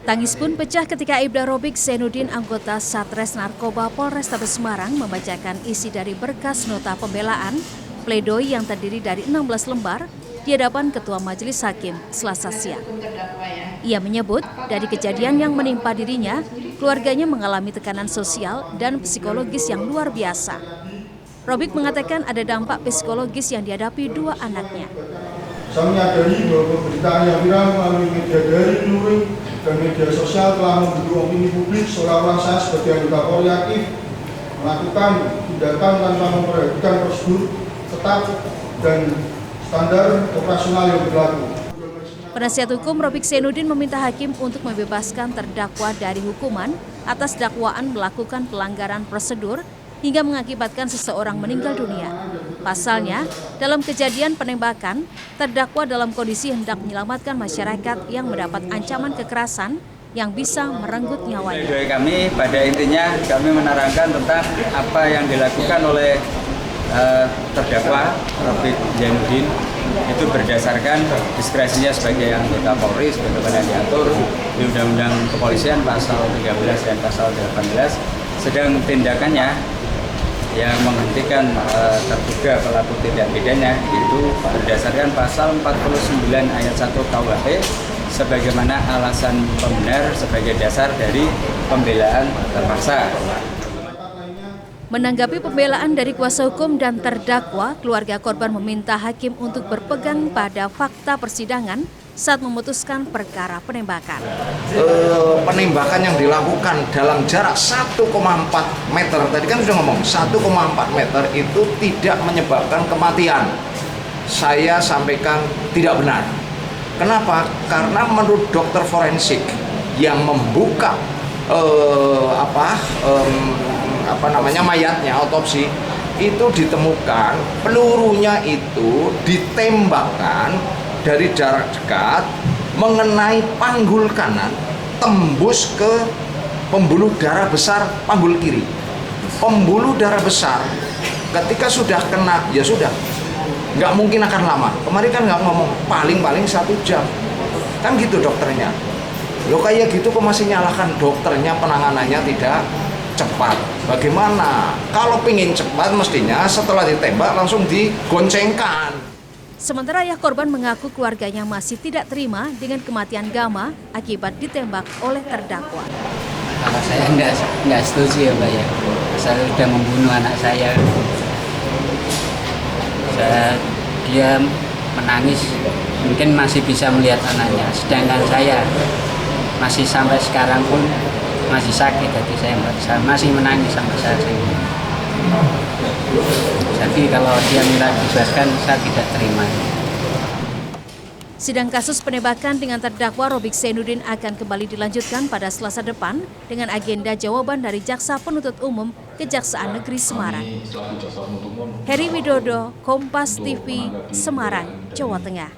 Tangis pun pecah ketika Ibda Robik Zainuddin, anggota Satres Narkoba Polrestabes Semarang, membacakan isi dari berkas nota pembelaan pledoi yang terdiri dari 16 lembar di hadapan Ketua Majelis Hakim Selasa siang. Ia menyebut dari kejadian yang menimpa dirinya, keluarganya mengalami tekanan sosial dan psikologis yang luar biasa. Robik mengatakan ada dampak psikologis yang dihadapi dua anaknya. Saya menyadari bahwa pemberitaan yang viral melalui media daring, luring, dan media sosial telah membuat opini publik seolah-olah saya sebagai anggota Polri aktif melakukan tindakan tanpa memperhatikan prosedur ketat dan standar operasional yang berlaku. Penasihat hukum Robik Zainuddin meminta hakim untuk membebaskan terdakwa dari hukuman atas dakwaan melakukan pelanggaran prosedur hingga mengakibatkan seseorang meninggal dunia. Pasalnya, dalam kejadian penembakan, terdakwa dalam kondisi hendak menyelamatkan masyarakat yang mendapat ancaman kekerasan yang bisa merenggut nyawanya. Pledoi kami pada intinya kami menerangkan tentang apa yang dilakukan oleh terdakwa Robik Zainuddin itu berdasarkan diskresinya sebagai anggota Polri sebagaimana diatur di Undang-Undang Kepolisian pasal 13 dan pasal 18, sedang tindakannya yang menghentikan terduga pelaku tindak pidana itu berdasarkan pasal 49 ayat 1 KUHP sebagaimana alasan pembenar sebagai dasar dari pembelaan terpaksa. Menanggapi pembelaan dari kuasa hukum dan terdakwa, keluarga korban meminta hakim untuk berpegang pada fakta persidangan saat memutuskan perkara penembakan. Penembakan yang dilakukan dalam jarak 1,4 meter, tadi kan sudah ngomong 1,4 meter itu tidak menyebabkan kematian. Saya sampaikan tidak benar. Kenapa? Karena menurut dokter forensik yang membuka mayatnya, otopsi, itu ditemukan pelurunya itu ditembakkan dari jarak dekat mengenai panggul kanan tembus ke pembuluh darah besar panggul kiri. Pembuluh darah besar ketika sudah kena ya sudah, nggak mungkin akan lama. Kemarin kan nggak ngomong paling-paling 1 jam kan gitu dokternya. Lo kayak gitu kok masih nyalahkan dokternya, penanganannya tidak cepat. Bagaimana? Kalau pingin cepat mestinya setelah ditembak langsung digoncengkan. Sementara ayah korban mengaku keluarganya masih tidak terima dengan kematian Gama akibat ditembak oleh terdakwa. Kalau saya nggak setuju ya Mbak ya. Saya sudah membunuh anak saya. Dia menangis, mungkin masih bisa melihat anaknya. Sedangkan saya masih sampai sekarang pun masih sakit hati saya masih menangis sampai saat ini. Jadi kalau dia minta dibebaskan, saya tidak terima. Sidang kasus penembakan dengan terdakwa Robik Zainuddin akan kembali dilanjutkan pada Selasa depan dengan agenda jawaban dari Jaksa Penuntut Umum Kejaksaan Negeri Semarang. Heri Widodo, Kompas TV, Semarang, Jawa Tengah.